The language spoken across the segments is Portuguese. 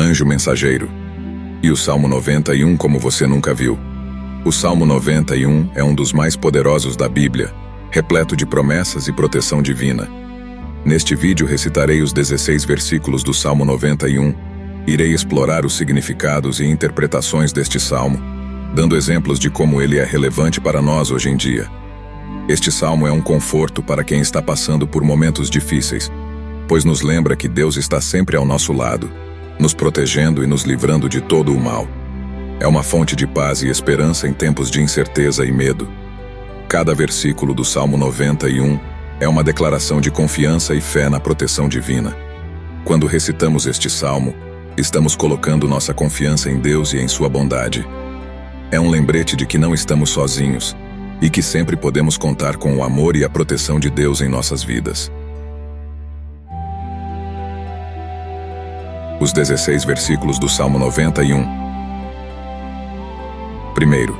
anjo mensageiro. E o Salmo 91 como você nunca viu. O Salmo 91 é um dos mais poderosos da Bíblia, repleto de promessas e proteção divina. Neste vídeo recitarei os 16 versículos do Salmo 91. Irei explorar os significados e interpretações deste salmo, dando exemplos de como ele é relevante para nós hoje em dia. Este salmo é um conforto para quem está passando por momentos difíceis, pois nos lembra que Deus está sempre ao nosso lado, nos protegendo e nos livrando de todo o mal. É uma fonte de paz e esperança em tempos de incerteza e medo. Cada versículo do Salmo 91 é uma declaração de confiança e fé na proteção divina. Quando recitamos este salmo, estamos colocando nossa confiança em Deus e em sua bondade. É um lembrete de que não estamos sozinhos e que sempre podemos contar com o amor e a proteção de Deus em nossas vidas. Os 16 versículos do Salmo 91. Primeiro,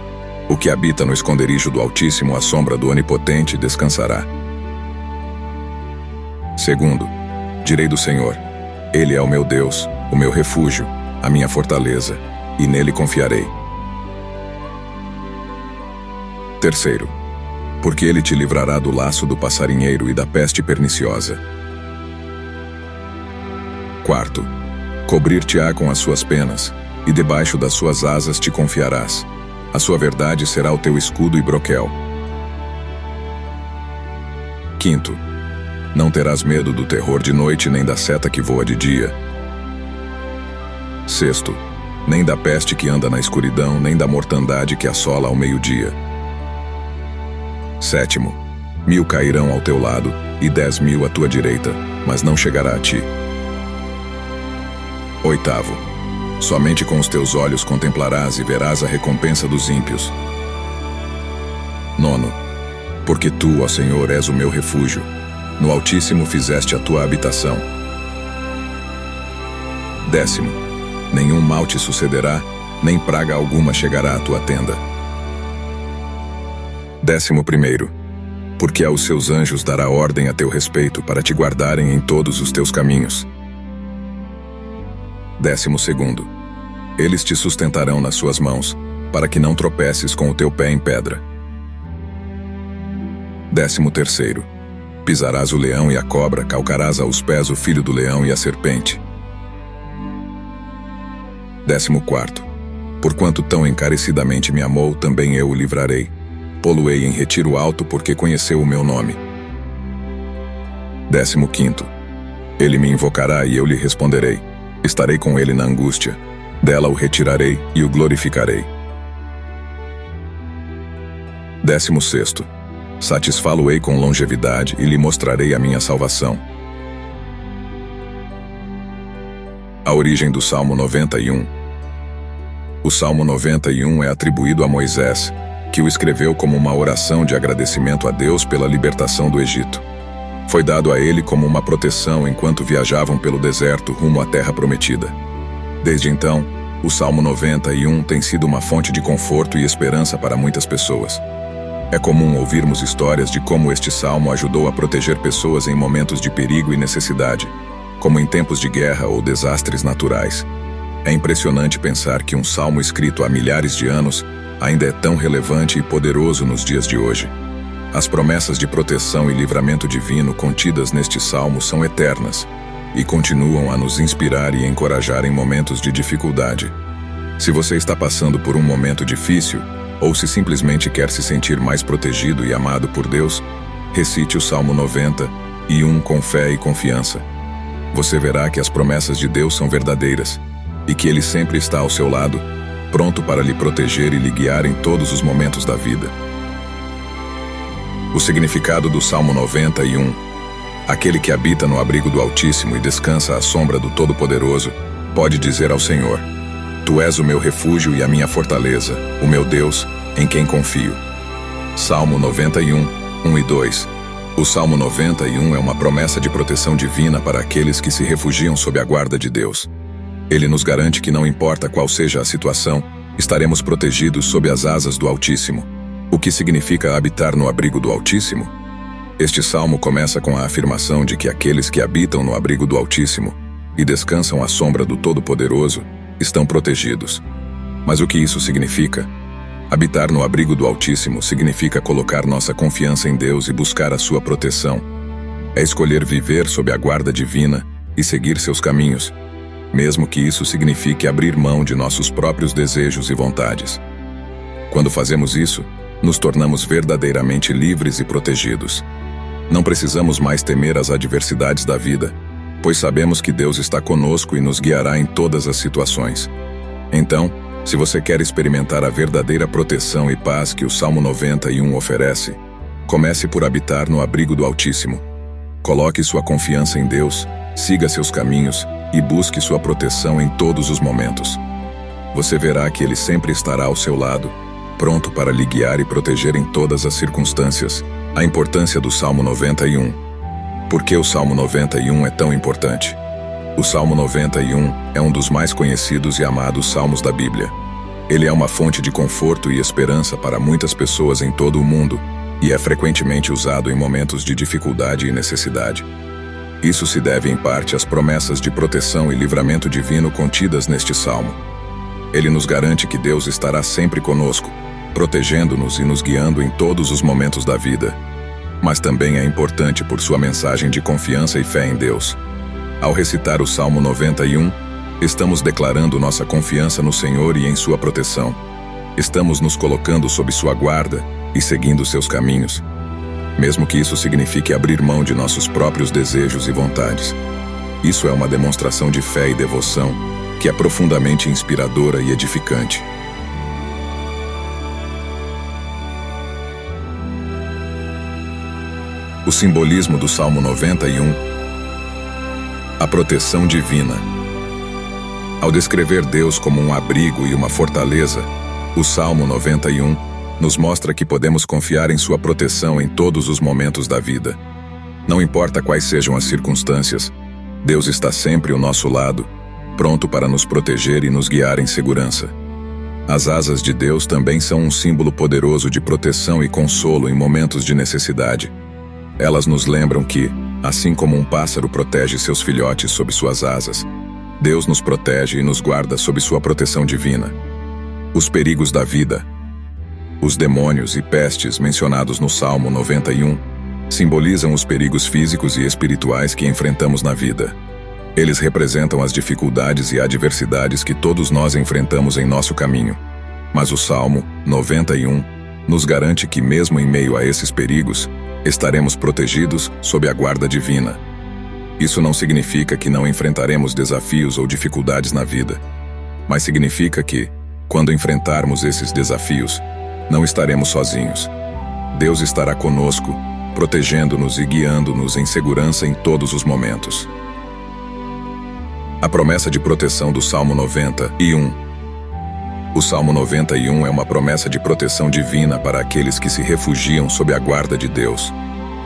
o que habita no esconderijo do Altíssimo, à sombra do Onipotente, descansará. Segundo, direi do Senhor: Ele é o meu Deus, o meu refúgio, a minha fortaleza, e nele confiarei. Terceiro, porque ele te livrará do laço do passarinheiro e da peste perniciosa. Quarto, cobrir-te-á com as suas penas, e debaixo das suas asas te confiarás. A sua verdade será o teu escudo e broquel. Quinto, não terás medo do terror de noite, nem da seta que voa de dia. Sexto, nem da peste que anda na escuridão, nem da mortandade que assola ao meio-dia. Sétimo, 1000 cairão ao teu lado, e 10.000 à tua direita, mas não chegará a ti. Oitavo, somente com os teus olhos contemplarás e verás a recompensa dos ímpios. Nono, porque tu, ó Senhor, és o meu refúgio, no Altíssimo fizeste a tua habitação. Décimo, nenhum mal te sucederá, nem praga alguma chegará à tua tenda. 11º, porque aos seus anjos dará ordem a teu respeito para te guardarem em todos os teus caminhos. 12º, eles te sustentarão nas suas mãos, para que não tropeces com o teu pé em pedra. 13º, pisarás o leão e a cobra, calcarás aos pés o filho do leão e a serpente. 14º, porquanto tão encarecidamente me amou, também eu o livrarei. Pô-lo-ei em retiro alto, porque conheceu o meu nome. 15º, ele me invocará e eu lhe responderei. Estarei com ele na angústia. Dela o retirarei e o glorificarei. 16º, satisfá-lo-ei com longevidade e lhe mostrarei a minha salvação. A origem do Salmo 91. O Salmo 91 é atribuído a Moisés, que o escreveu como uma oração de agradecimento a Deus pela libertação do Egito. Foi dado a ele como uma proteção enquanto viajavam pelo deserto rumo à terra prometida. Desde então, o Salmo 91 tem sido uma fonte de conforto e esperança para muitas pessoas. É comum ouvirmos histórias de como este salmo ajudou a proteger pessoas em momentos de perigo e necessidade, como em tempos de guerra ou desastres naturais. É impressionante pensar que um salmo escrito há milhares de anos ainda é tão relevante e poderoso nos dias de hoje. As promessas de proteção e livramento divino contidas neste salmo são eternas e continuam a nos inspirar e encorajar em momentos de dificuldade. Se você está passando por um momento difícil, ou se simplesmente quer se sentir mais protegido e amado por Deus, recite o Salmo 91 com fé e confiança. Você verá que as promessas de Deus são verdadeiras e que Ele sempre está ao seu lado, pronto para lhe proteger e lhe guiar em todos os momentos da vida. O significado do Salmo 91. Aquele que habita no abrigo do Altíssimo e descansa à sombra do Todo-Poderoso, pode dizer ao Senhor: Tu és o meu refúgio e a minha fortaleza, o meu Deus, em quem confio. Salmo 91, 1 e 2. O Salmo 91 é uma promessa de proteção divina para aqueles que se refugiam sob a guarda de Deus. Ele nos garante que não importa qual seja a situação, estaremos protegidos sob as asas do Altíssimo. O que significa habitar no abrigo do Altíssimo? Este salmo começa com a afirmação de que aqueles que habitam no abrigo do Altíssimo e descansam à sombra do Todo-Poderoso estão protegidos. Mas o que isso significa? Habitar no abrigo do Altíssimo significa colocar nossa confiança em Deus e buscar a sua proteção. É escolher viver sob a guarda divina e seguir seus caminhos, mesmo que isso signifique abrir mão de nossos próprios desejos e vontades. Quando fazemos isso, nos tornamos verdadeiramente livres e protegidos. Não precisamos mais temer as adversidades da vida, pois sabemos que Deus está conosco e nos guiará em todas as situações. Então, se você quer experimentar a verdadeira proteção e paz que o Salmo 91 oferece, comece por habitar no abrigo do Altíssimo. Coloque sua confiança em Deus, siga seus caminhos e busque sua proteção em todos os momentos. Você verá que Ele sempre estará ao seu lado, pronto para lhe guiar e proteger em todas as circunstâncias. A importância do Salmo 91. Por que o Salmo 91 é tão importante? O Salmo 91 é um dos mais conhecidos e amados salmos da Bíblia. Ele é uma fonte de conforto e esperança para muitas pessoas em todo o mundo e é frequentemente usado em momentos de dificuldade e necessidade. Isso se deve em parte às promessas de proteção e livramento divino contidas neste salmo. Ele nos garante que Deus estará sempre conosco, protegendo-nos e nos guiando em todos os momentos da vida. Mas também é importante por sua mensagem de confiança e fé em Deus. Ao recitar o Salmo 91, estamos declarando nossa confiança no Senhor e em sua proteção. Estamos nos colocando sob sua guarda e seguindo seus caminhos, mesmo que isso signifique abrir mão de nossos próprios desejos e vontades. Isso é uma demonstração de fé e devoção que é profundamente inspiradora e edificante. O simbolismo do Salmo 91. A proteção divina. Ao descrever Deus como um abrigo e uma fortaleza, o Salmo 91 nos mostra que podemos confiar em sua proteção em todos os momentos da vida. Não importa quais sejam as circunstâncias, Deus está sempre ao nosso lado, pronto para nos proteger e nos guiar em segurança. As asas de Deus também são um símbolo poderoso de proteção e consolo em momentos de necessidade. Elas nos lembram que, assim como um pássaro protege seus filhotes sob suas asas, Deus nos protege e nos guarda sob sua proteção divina. Os perigos da vida. Os demônios e pestes mencionados no Salmo 91 simbolizam os perigos físicos e espirituais que enfrentamos na vida. Eles representam as dificuldades e adversidades que todos nós enfrentamos em nosso caminho. Mas o Salmo 91 nos garante que, mesmo em meio a esses perigos, estaremos protegidos sob a guarda divina. Isso não significa que não enfrentaremos desafios ou dificuldades na vida, mas significa que, quando enfrentarmos esses desafios, não estaremos sozinhos. Deus estará conosco, protegendo-nos e guiando-nos em segurança em todos os momentos. A promessa de proteção do Salmo 91. O Salmo 91 é uma promessa de proteção divina para aqueles que se refugiam sob a guarda de Deus.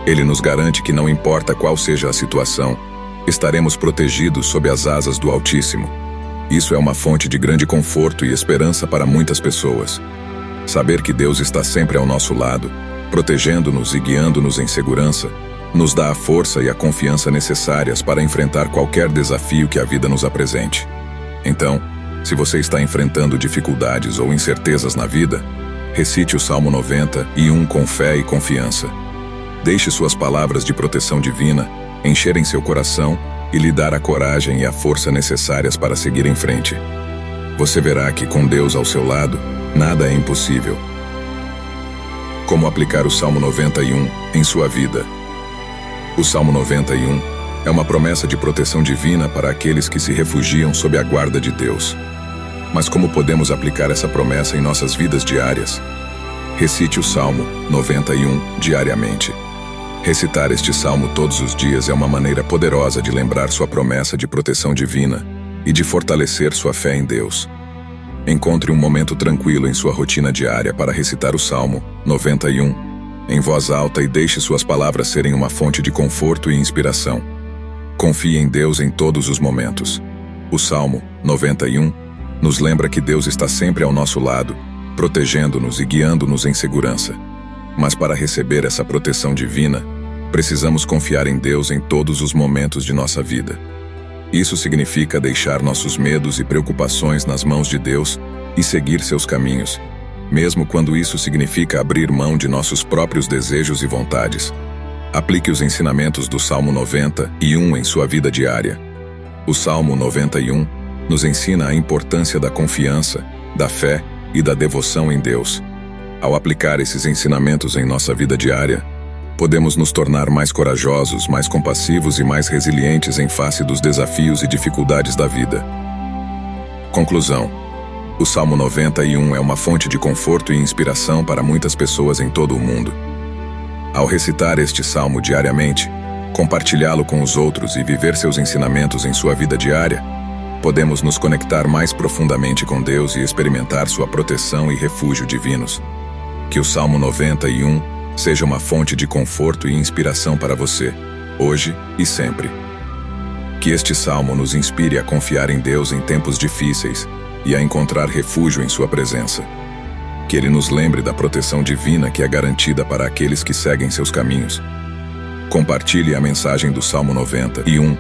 Ele nos garante que não importa qual seja a situação, estaremos protegidos sob as asas do Altíssimo. Isso é uma fonte de grande conforto e esperança para muitas pessoas. Saber que Deus está sempre ao nosso lado, protegendo-nos e guiando-nos em segurança, nos dá a força e a confiança necessárias para enfrentar qualquer desafio que a vida nos apresente. Então, se você está enfrentando dificuldades ou incertezas na vida, recite o Salmo 91 com fé e confiança. Deixe suas palavras de proteção divina encherem seu coração e lhe dar a coragem e a força necessárias para seguir em frente. Você verá que, com Deus ao seu lado, nada é impossível. Como aplicar o Salmo 91 em sua vida? O Salmo 91 é uma promessa de proteção divina para aqueles que se refugiam sob a guarda de Deus. Mas como podemos aplicar essa promessa em nossas vidas diárias? Recite o Salmo 91 diariamente. Recitar este salmo todos os dias é uma maneira poderosa de lembrar sua promessa de proteção divina e de fortalecer sua fé em Deus. Encontre um momento tranquilo em sua rotina diária para recitar o Salmo 91 em voz alta e deixe suas palavras serem uma fonte de conforto e inspiração. Confie em Deus em todos os momentos. O Salmo 91 nos lembra que Deus está sempre ao nosso lado, protegendo-nos e guiando-nos em segurança. Mas para receber essa proteção divina, precisamos confiar em Deus em todos os momentos de nossa vida. Isso significa deixar nossos medos e preocupações nas mãos de Deus e seguir seus caminhos, mesmo quando isso significa abrir mão de nossos próprios desejos e vontades. Aplique os ensinamentos do Salmo 91 em sua vida diária. O Salmo 91 nos ensina a importância da confiança, da fé e da devoção em Deus. Ao aplicar esses ensinamentos em nossa vida diária, podemos nos tornar mais corajosos, mais compassivos e mais resilientes em face dos desafios e dificuldades da vida. Conclusão: o Salmo 91 é uma fonte de conforto e inspiração para muitas pessoas em todo o mundo. Ao recitar este salmo diariamente, compartilhá-lo com os outros e viver seus ensinamentos em sua vida diária, podemos nos conectar mais profundamente com Deus e experimentar sua proteção e refúgio divinos. Que o Salmo 91 seja uma fonte de conforto e inspiração para você, hoje e sempre. Que este salmo nos inspire a confiar em Deus em tempos difíceis e a encontrar refúgio em sua presença. Que ele nos lembre da proteção divina que é garantida para aqueles que seguem seus caminhos. Compartilhe a mensagem do Salmo 91.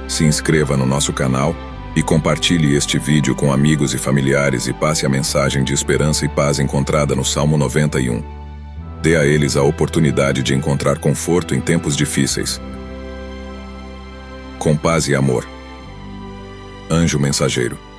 Se inscreva no nosso canal e compartilhe este vídeo com amigos e familiares e passe a mensagem de esperança e paz encontrada no Salmo 91. Dê a eles a oportunidade de encontrar conforto em tempos difíceis. Com paz e amor. Anjo Mensageiro.